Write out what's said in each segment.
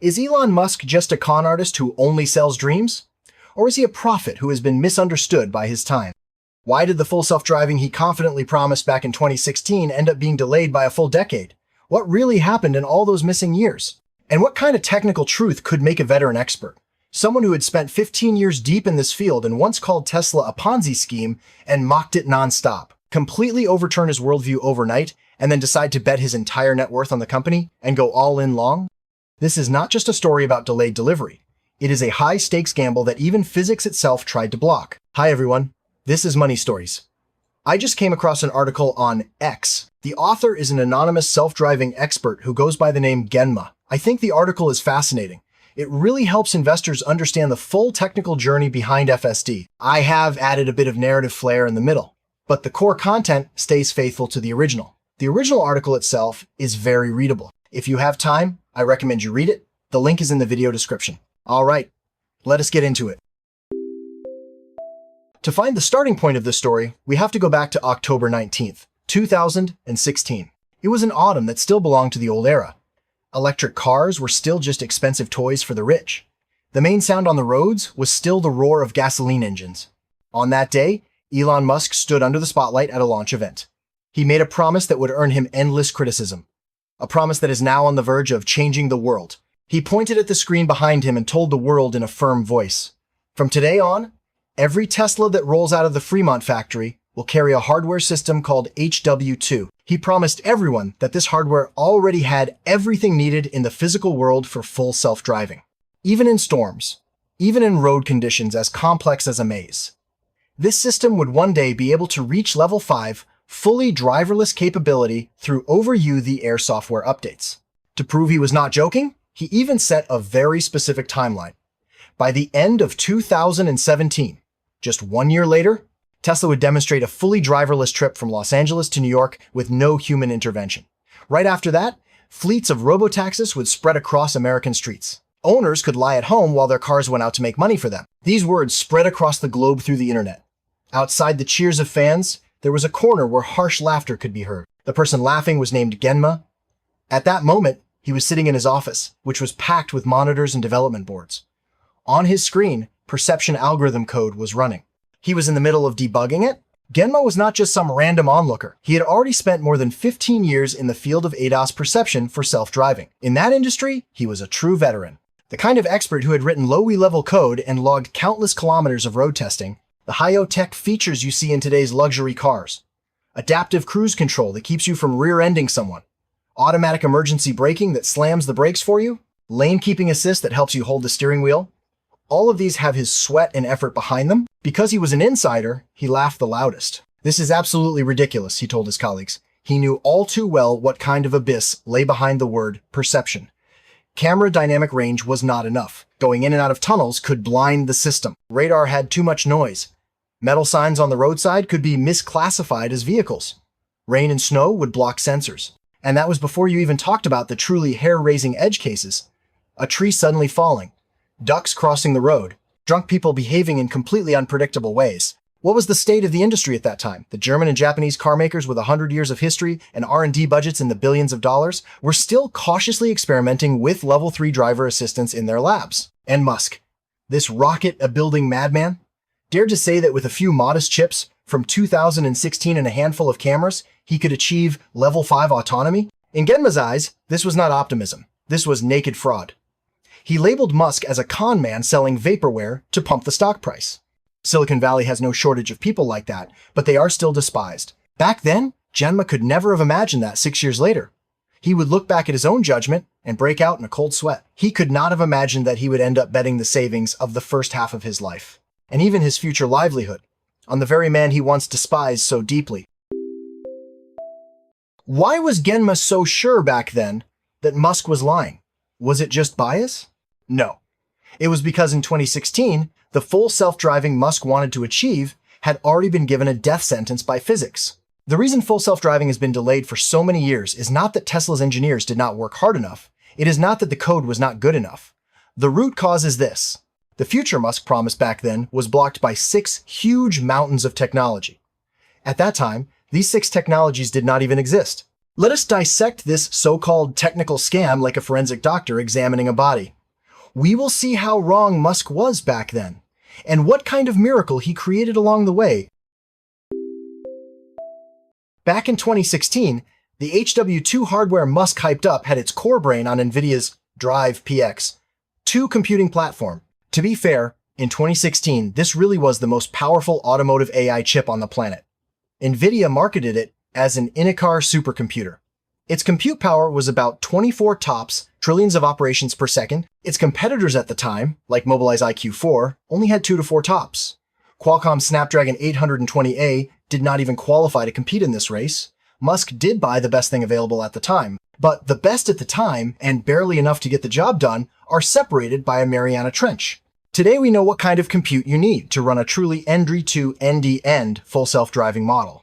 Is Elon Musk just a con artist who only sells dreams? Or is he a prophet who has been misunderstood by his time? Why did the full self-driving he confidently promised back in 2016 end up being delayed by a full decade? What really happened in all those missing years? And what kind of technical truth could make a veteran expert? Someone who had spent 15 years deep in this field and once called Tesla a Ponzi scheme and mocked it nonstop, completely overturn his worldview overnight and then decide to bet his entire net worth on the company and go all in long? This is not just a story about delayed delivery. It is a high-stakes gamble that even physics itself tried to block. Hi everyone, this is Money Stories. I just came across an article on X. The author is an anonymous self-driving expert who goes by the name Genma. I think the article is fascinating. It really helps investors understand the full technical journey behind FSD. I have added a bit of narrative flair in the middle, but the core content stays faithful to the original. The original article itself is very readable. If you have time, I recommend you read it. The link is in the video description. All right, let us get into it. To find the starting point of this story, we have to go back to October 19th, 2016. It was an autumn that still belonged to the old era. Electric cars were still just expensive toys for the rich. The main sound on the roads was still the roar of gasoline engines. On that day, Elon Musk stood under the spotlight at a launch event. He made a promise that would earn him endless criticism. A promise that is now on the verge of changing the world. He pointed at the screen behind him and told the world in a firm voice, "From today on, every Tesla that rolls out of the Fremont factory will carry a hardware system called HW4. He promised everyone that this hardware already had everything needed in the physical world for full self-driving. Even in storms, even in road conditions as complex as a maze. This system would one day be able to reach level 5 fully driverless capability through over-the-air software updates. To prove he was not joking, he even set a very specific timeline. By the end of 2017, just 1 year later, Tesla would demonstrate a fully driverless trip from Los Angeles to New York with no human intervention. Right after that, fleets of robotaxis would spread across American streets. Owners could lie at home while their cars went out to make money for them. These words spread across the globe through the internet. Outside the cheers of fans, there was a corner where harsh laughter could be heard. The person laughing was named Genma. At that moment, he was sitting in his office, which was packed with monitors and development boards. On his screen, perception algorithm code was running. He was in the middle of debugging it. Genma was not just some random onlooker. He had already spent more than 15 years in the field of ADAS perception for self-driving. In that industry, he was a true veteran. The kind of expert who had written low-level code and logged countless kilometers of road testing, the high-tech features you see in today's luxury cars. Adaptive cruise control that keeps you from rear-ending someone. Automatic emergency braking that slams the brakes for you. Lane keeping assist that helps you hold the steering wheel. All of these have his sweat and effort behind them. Because he was an insider, he laughed the loudest. "This is absolutely ridiculous," he told his colleagues. He knew all too well what kind of abyss lay behind the word perception. Camera dynamic range was not enough. Going in and out of tunnels could blind the system. Radar had too much noise. Metal signs on the roadside could be misclassified as vehicles. Rain and snow would block sensors. And that was before you even talked about the truly hair-raising edge cases. A tree suddenly falling. Ducks crossing the road. Drunk people behaving in completely unpredictable ways. What was the state of the industry at that time? The German and Japanese car makers with 100 years of history and R&D budgets in the billions of dollars were still cautiously experimenting with level 3 driver assistance in their labs. And Musk, this rocket-a-building madman, dared to say that with a few modest chips from 2016 and a handful of cameras, he could achieve level 5 autonomy? In Genma's eyes, this was not optimism. This was naked fraud. He labeled Musk as a con man selling vaporware to pump the stock price. Silicon Valley has no shortage of people like that, but they are still despised. Back then, Genma could never have imagined that 6 years later. He would look back at his own judgment and break out in a cold sweat. He could not have imagined that he would end up betting the savings of the first half of his life, and even his future livelihood, on the very man he once despised so deeply. Why was Genma so sure back then that Musk was lying? Was it just bias? No. It was because in 2016, the full self-driving Musk wanted to achieve had already been given a death sentence by physics. The reason full self-driving has been delayed for so many years is not that Tesla's engineers did not work hard enough. It is not that the code was not good enough. The root cause is this. The future Musk promised back then was blocked by 6 huge mountains of technology. At that time, these 6 technologies did not even exist. Let us dissect this so-called technical scam like a forensic doctor examining a body. We will see how wrong Musk was back then, and what kind of miracle he created along the way. Back in 2016, the HW4 hardware Musk hyped up had its core brain on NVIDIA's Drive PX 2 computing platform. To be fair, in 2016, this really was the most powerful automotive AI chip on the planet. NVIDIA marketed it as an in-a-car supercomputer. Its compute power was about 24 TOPS, trillions of operations per second. Its competitors at the time, like Mobileye's IQ4, only had 2 to 4 TOPS. Qualcomm's Snapdragon 820A did not even qualify to compete in this race. Musk did buy the best thing available at the time, but the best at the time, and barely enough to get the job done, are separated by a Mariana Trench. Today we know what kind of compute you need to run a truly ND to end-to-end full self-driving model.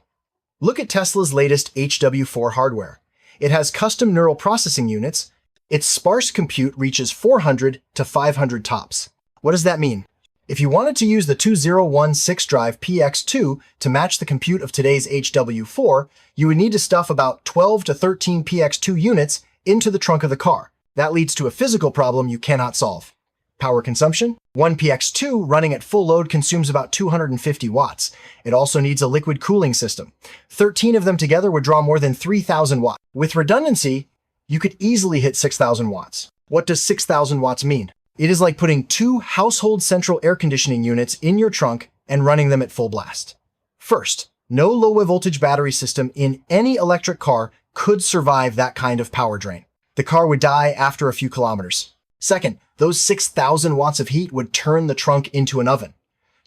Look at Tesla's latest HW4 hardware. It has custom neural processing units. Its sparse compute reaches 400 to 500 TOPS. What does that mean? If you wanted to use the 2016 Drive PX2 to match the compute of today's HW4, you would need to stuff about 12 to 13 PX2 units into the trunk of the car. That leads to a physical problem you cannot solve. Power consumption? One PX2 running at full load consumes about 250 watts. It also needs a liquid cooling system. 13 of them together would draw more than 3,000 watts. With redundancy, you could easily hit 6,000 watts. What does 6,000 watts mean? It is like putting 2 household central air conditioning units in your trunk and running them at full blast. First, no low voltage battery system in any electric car could survive that kind of power drain. The car would die after a few kilometers. Second, those 6,000 watts of heat would turn the trunk into an oven.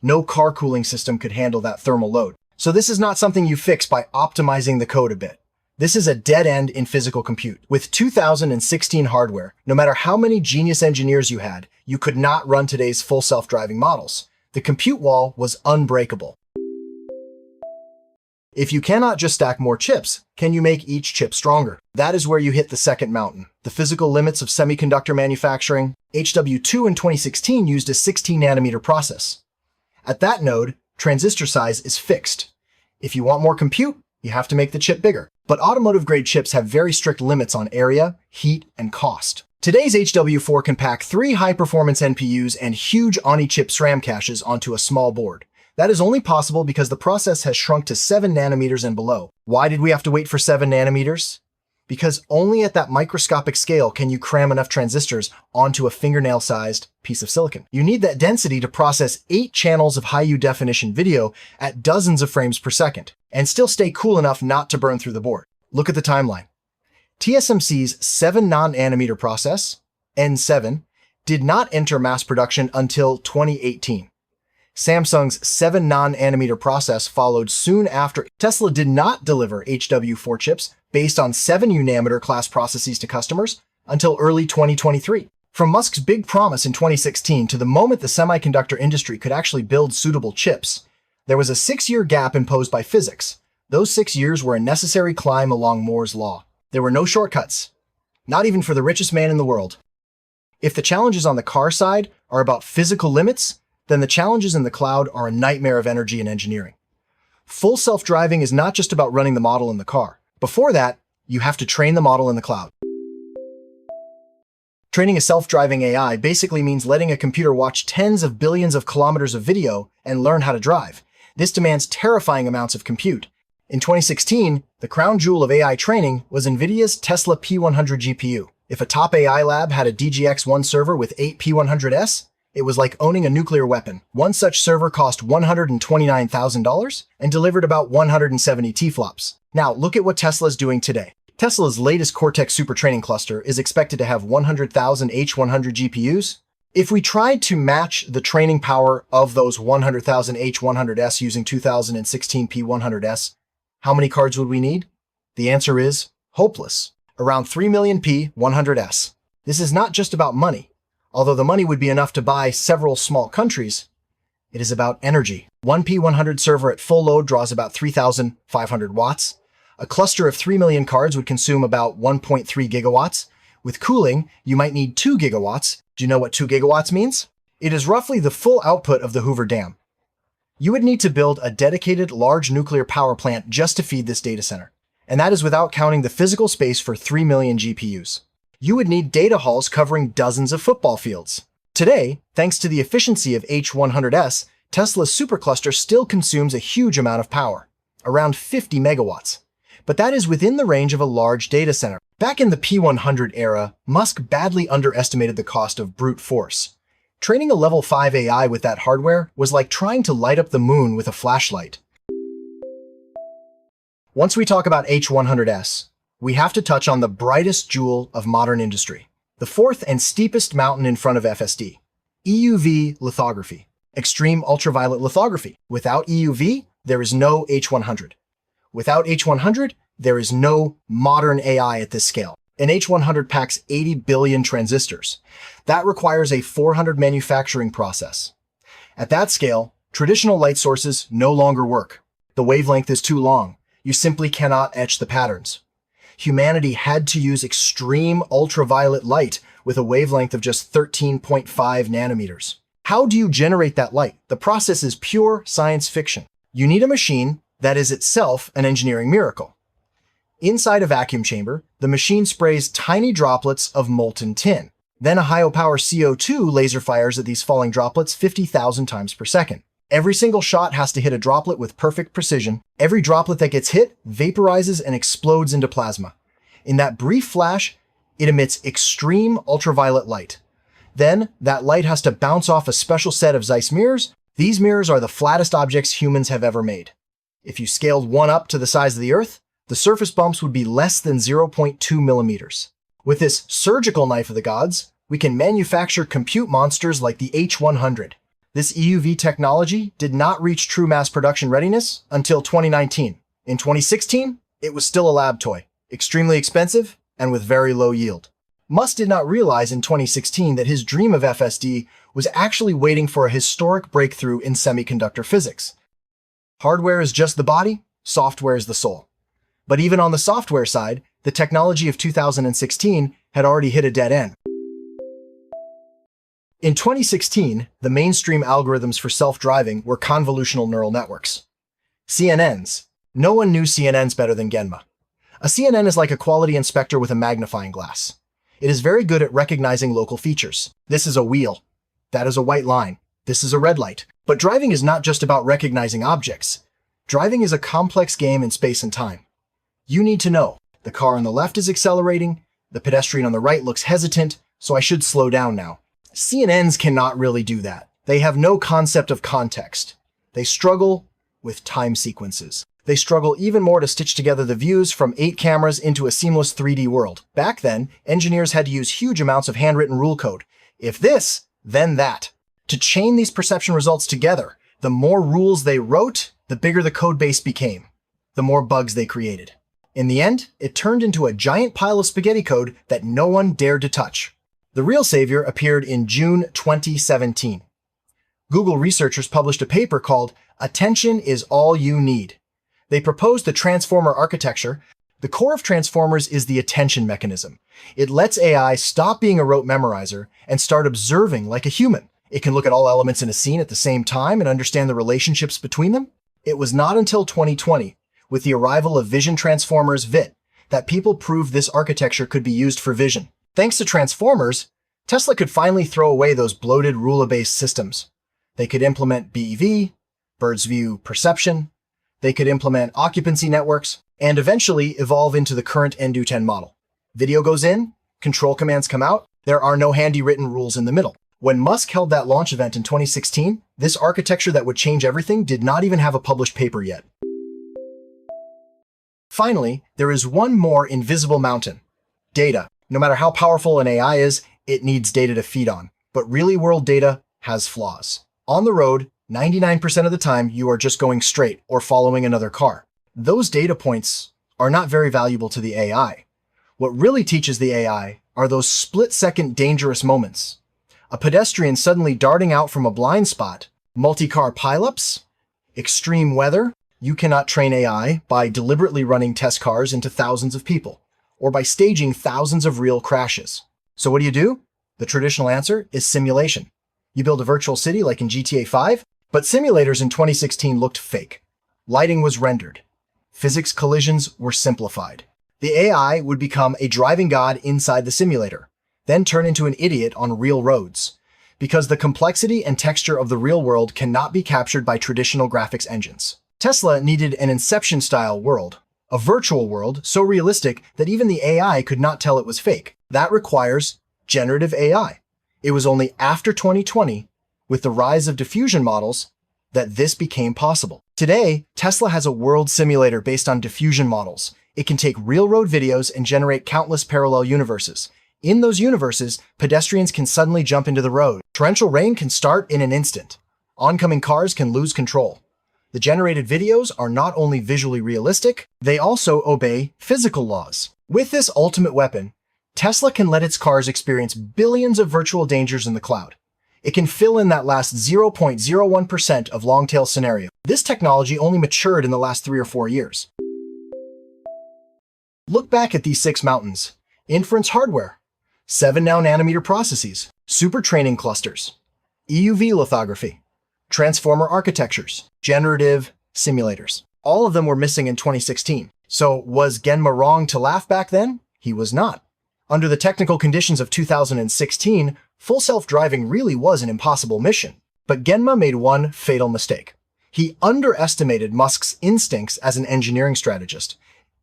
No car cooling system could handle that thermal load. So this is not something you fix by optimizing the code a bit. This is a dead end in physical compute. With 2016 hardware, no matter how many genius engineers you had, you could not run today's full self-driving models. The compute wall was unbreakable. If you cannot just stack more chips, can you make each chip stronger? That is where you hit the second mountain. The physical limits of semiconductor manufacturing. HW4 in 2016 used a 16-nanometer process. At that node, transistor size is fixed. If you want more compute, you have to make the chip bigger. But automotive-grade chips have very strict limits on area, heat, and cost. Today's HW4 can pack 3 high-performance NPUs and huge on-chip SRAM caches onto a small board. That is only possible because the process has shrunk to 7 nanometers and below. Why did we have to wait for 7 nanometers? Because only at that microscopic scale can you cram enough transistors onto a fingernail-sized piece of silicon. You need that density to process 8 channels of high-definition video at dozens of frames per second, and still stay cool enough not to burn through the board. Look at the timeline. TSMC's 7 nanometer process, N7, did not enter mass production until 2018. Samsung's 7 nanometer process followed soon after. Tesla did not deliver HW4 chips based on 7 nanometer class processes to customers until early 2023. From Musk's big promise in 2016 to the moment the semiconductor industry could actually build suitable chips, there was a 6-year gap imposed by physics. Those 6 years were a necessary climb along Moore's law. There were no shortcuts, not even for the richest man in the world. If the challenges on the car side are about physical limits, then the challenges in the cloud are a nightmare of energy and engineering. Full self-driving is not just about running the model in the car. Before that, you have to train the model in the cloud. Training a self-driving AI basically means letting a computer watch tens of billions of kilometers of video and learn how to drive. This demands terrifying amounts of compute. In 2016, the crown jewel of AI training was NVIDIA's Tesla P100 GPU. If a top AI lab had a DGX-1 server with 8 P100S, it was like owning a nuclear weapon. One such server cost $129,000 and delivered about 170 T-flops. Now, look at what Tesla's doing today. Tesla's latest Cortex super training cluster is expected to have 100,000 H100 GPUs. If we tried to match the training power of those 100,000 H100S using 2016 P100S, how many cards would we need? The answer is hopeless. Around 3 million P100S. This is not just about money. Although the money would be enough to buy several small countries, it is about energy. One P100 server at full load draws about 3,500 watts. A cluster of 3 million cards would consume about 1.3 gigawatts. With cooling, you might need 2 gigawatts. Do you know what 2 gigawatts means? It is roughly the full output of the Hoover Dam. You would need to build a dedicated large nuclear power plant just to feed this data center. And that is without counting the physical space for 3 million GPUs. You would need data halls covering dozens of football fields. Today, thanks to the efficiency of H100S, Tesla's supercluster still consumes a huge amount of power, around 50 megawatts. But that is within the range of a large data center. Back in the P100 era, Musk badly underestimated the cost of brute force. Training a level 5 AI with that hardware was like trying to light up the moon with a flashlight. Once we talk about H100S, we have to touch on the brightest jewel of modern industry, the fourth and steepest mountain in front of FSD, EUV lithography, extreme ultraviolet lithography. Without EUV, there is no H100. Without H100, there is no modern AI at this scale. An H100 packs 80 billion transistors. That requires a 400 manufacturing process. At that scale, traditional light sources no longer work. The wavelength is too long. You simply cannot etch the patterns. Humanity had to use extreme ultraviolet light with a wavelength of just 13.5 nanometers. How do you generate that light? The process is pure science fiction. You need a machine that is itself an engineering miracle. Inside a vacuum chamber, the machine sprays tiny droplets of molten tin. Then a high-power CO2 laser fires at these falling droplets 50,000 times per second. Every single shot has to hit a droplet with perfect precision. Every droplet that gets hit vaporizes and explodes into plasma. In that brief flash, it emits extreme ultraviolet light. Then, that light has to bounce off a special set of Zeiss mirrors. These mirrors are the flattest objects humans have ever made. If you scaled one up to the size of the Earth, the surface bumps would be less than 0.2 millimeters. With this surgical knife of the gods, we can manufacture compute monsters like the H100. This EUV technology did not reach true mass production readiness until 2019. In 2016, it was still a lab toy, extremely expensive and with very low yield. Musk did not realize in 2016 that his dream of FSD was actually waiting for a historic breakthrough in semiconductor physics. Hardware is just the body, software is the soul. But even on the software side, the technology of 2016 had already hit a dead end. In 2016, the mainstream algorithms for self-driving were convolutional neural networks. CNNs. No one knew CNNs better than Genma. A CNN is like a quality inspector with a magnifying glass. It is very good at recognizing local features. This is a wheel. That is a white line. This is a red light. But driving is not just about recognizing objects. Driving is a complex game in space and time. You need to know, the car on the left is accelerating, the pedestrian on the right looks hesitant, so I should slow down now. CNNs cannot really do that. They have no concept of context. They struggle with time sequences. They struggle even more to stitch together the views from 8 cameras into a seamless 3D world. Back then, engineers had to use huge amounts of handwritten rule code. If this, then that. To chain these perception results together, the more rules they wrote, the bigger the code base became, the more bugs they created. In the end, it turned into a giant pile of spaghetti code that no one dared to touch. The real savior appeared in June 2017. Google researchers published a paper called "Attention is All You Need." They proposed the transformer architecture. The core of transformers is the attention mechanism. It lets AI stop being a rote memorizer and start observing like a human. It can look at all elements in a scene at the same time and understand the relationships between them. It was not until 2020, with the arrival of vision transformers VIT, that people proved this architecture could be used for vision. Thanks to transformers, Tesla could finally throw away those bloated ruler-based systems. They could implement BEV, Bird's View Perception, they could implement occupancy networks, and eventually evolve into the current NDU10 model. Video goes in, control commands come out, there are no handy written rules in the middle. When Musk held that launch event in 2016, this architecture that would change everything did not even have a published paper yet. Finally, there is one more invisible mountain: data. No matter how powerful an AI is, it needs data to feed on. But really-world data has flaws. On the road, 99% of the time, you are just going straight or following another car. Those data points are not very valuable to the AI. What really teaches the AI are those split-second dangerous moments. A pedestrian suddenly darting out from a blind spot, multi-car pileups, extreme weather. You cannot train AI by deliberately running test cars into thousands of people, or by staging thousands of real crashes. So what do? The traditional answer is simulation. You build a virtual city like in GTA 5, but simulators in 2016 looked fake. Lighting was rendered. physics collisions were simplified. The AI would become a driving god inside the simulator, then turn into an idiot on real roads, because the complexity and texture of the real world cannot be captured by traditional graphics engines. Tesla needed an Inception-style world, a virtual world so realistic that even the AI could not tell it was fake. That requires generative AI. It was only after 2020, with the rise of diffusion models, that this became possible. Today, Tesla has a world simulator based on diffusion models. It can take real-road videos and generate countless parallel universes. In those universes, pedestrians can suddenly jump into the road. Torrential rain can start in an instant. Oncoming cars can lose control. The generated videos are not only visually realistic, they also obey physical laws. With this ultimate weapon, Tesla can let its cars experience billions of virtual dangers in the cloud. It can fill in that last 0.01% of long-tail scenario. This technology only matured in the last 3 or 4 years. Look back at these 6 mountains. Inference hardware, 7 nanometer processes, super training clusters, EUV lithography, transformer architectures, generative simulators. All of them were missing in 2016. So was Genma wrong to laugh back then? He was not. Under the technical conditions of 2016, full self-driving really was an impossible mission. But Genma made one fatal mistake. He underestimated Musk's instincts as an engineering strategist,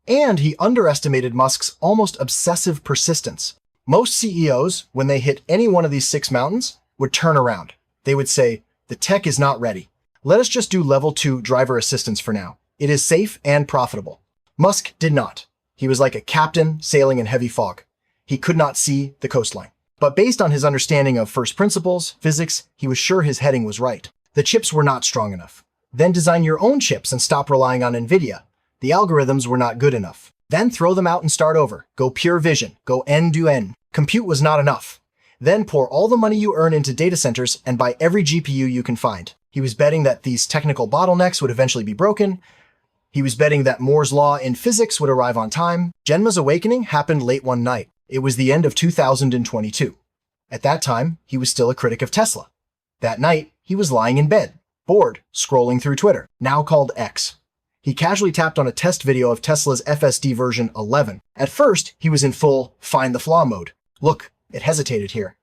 and he underestimated Musk's almost obsessive persistence. Most CEOs, when they hit any one of these 6 mountains, would turn around. They would say, "The tech is not ready. Let us just do level 2 driver assistance for now. It is safe and profitable." Musk did not. He was like a captain sailing in heavy fog. He could not see the coastline. But based on his understanding of first principles, physics, he was sure his heading was right. The chips were not strong enough. Then design your own chips and stop relying on NVIDIA. The algorithms were not good enough. Then throw them out and start over. Go pure vision. Go end-to-end. Compute was not enough. Then pour all the money you earn into data centers and buy every GPU you can find. He was betting that these technical bottlenecks would eventually be broken. He was betting that Moore's law in physics would arrive on time. Genma's awakening happened late one night. It was the end of 2022. At that time, he was still a critic of Tesla. That night, he was lying in bed, bored, scrolling through Twitter, now called X. He casually tapped on a test video of Tesla's FSD version 11. At first, he was in full find the flaw mode. Look, it hesitated here.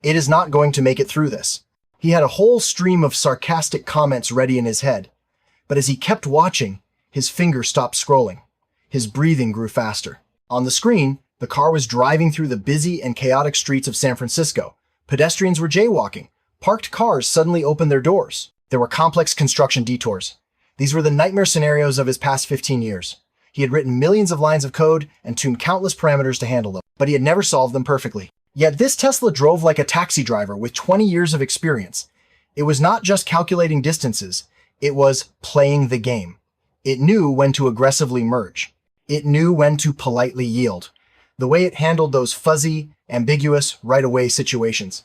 It is not going to make it through this. He had a whole stream of sarcastic comments ready in his head. But as he kept watching, his finger stopped scrolling. His breathing grew faster. On the screen, the car was driving through the busy and chaotic streets of San Francisco. Pedestrians were jaywalking. Parked cars suddenly opened their doors. There were complex construction detours. These were the nightmare scenarios of his past 15 years. He had written millions of lines of code and tuned countless parameters to handle them, but he had never solved them perfectly. Yet this Tesla drove like a taxi driver with 20 years of experience. It was not just calculating distances, it was playing the game. It knew when to aggressively merge. It knew when to politely yield. The way it handled those fuzzy, ambiguous, right-away situations.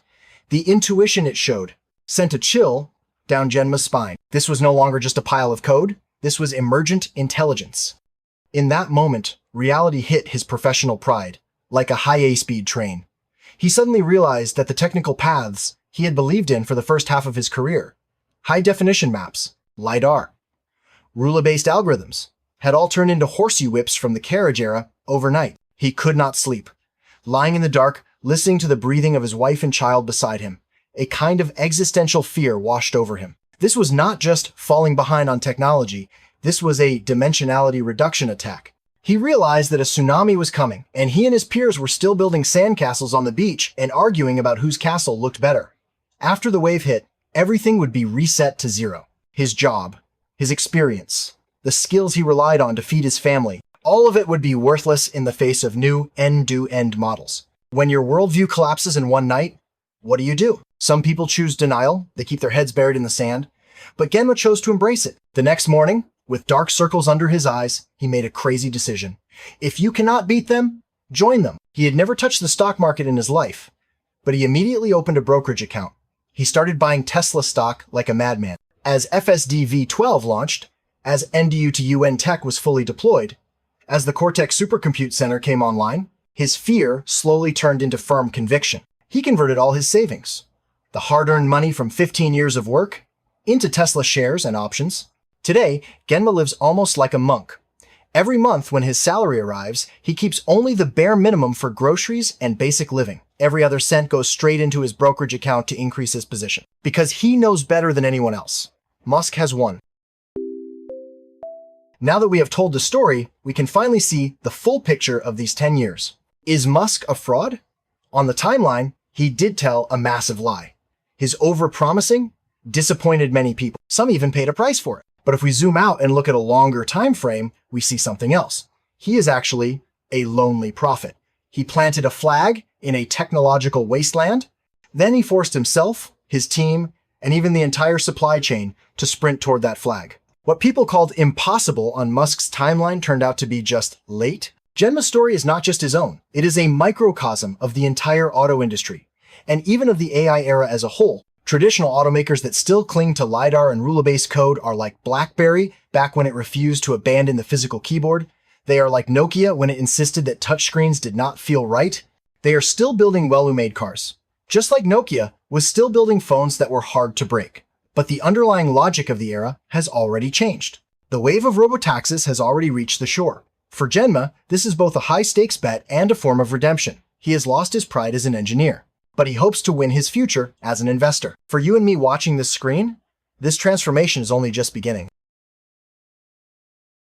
The intuition it showed sent a chill down Genma's spine. This was no longer just a pile of code. This was emergent intelligence. In that moment, reality hit his professional pride, like a high-speed train. He suddenly realized that the technical paths he had believed in for the first half of his career, high-definition maps, LiDAR, ruler-based algorithms, had all turned into horseshoe whips from the carriage era overnight. He could not sleep. Lying in the dark, listening to the breathing of his wife and child beside him, a kind of existential fear washed over him. This was not just falling behind on technology, this was a dimensionality reduction attack. He realized that a tsunami was coming, and he and his peers were still building sandcastles on the beach and arguing about whose castle looked better. After the wave hit, everything would be reset to zero. His job, his experience, the skills he relied on to feed his family, all of it would be worthless in the face of new end-to-end models. When your worldview collapses in one night, what do? Some people choose denial, they keep their heads buried in the sand, but Genma chose to embrace it. The next morning, with dark circles under his eyes, he made a crazy decision. If you cannot beat them, join them. He had never touched the stock market in his life, but he immediately opened a brokerage account. He started buying Tesla stock like a madman. As FSD V12 launched, as NDU to UN tech was fully deployed, as the Cortex supercompute center came online, his fear slowly turned into firm conviction. He converted all his savings, the hard-earned money from 15 years of work, into Tesla shares and options. Today, Genma lives almost like a monk, Every month when his salary arrives, he keeps only the bare minimum for groceries and basic living. Every other cent goes straight into his brokerage account to increase his position. Because he knows better than anyone else. Musk has won. Now that we have told the story, we can finally see the full picture of these 10 years. Is Musk a fraud? On the timeline, he did tell a massive lie. His over-promising disappointed many people. Some even paid a price for it. But if we zoom out and look at a longer time frame, we see something else. He is actually a lonely prophet. He planted a flag in a technological wasteland. Then he forced himself, his team, and even the entire supply chain to sprint toward that flag. What people called impossible on Musk's timeline turned out to be just late. Genma's story is not just his own. It is a microcosm of the entire auto industry, and even of the AI era as a whole. Traditional automakers that still cling to LiDAR and ruler-based code are like BlackBerry back when it refused to abandon the physical keyboard. They are like Nokia when it insisted that touchscreens did not feel right. They are still building well-made cars. Just like Nokia was still building phones that were hard to break. But the underlying logic of the era has already changed. The wave of robotaxis has already reached the shore. For Genma, this is both a high-stakes bet and a form of redemption. He has lost his pride as an engineer, but he hopes to win his future as an investor. For you and me watching this screen, this transformation is only just beginning.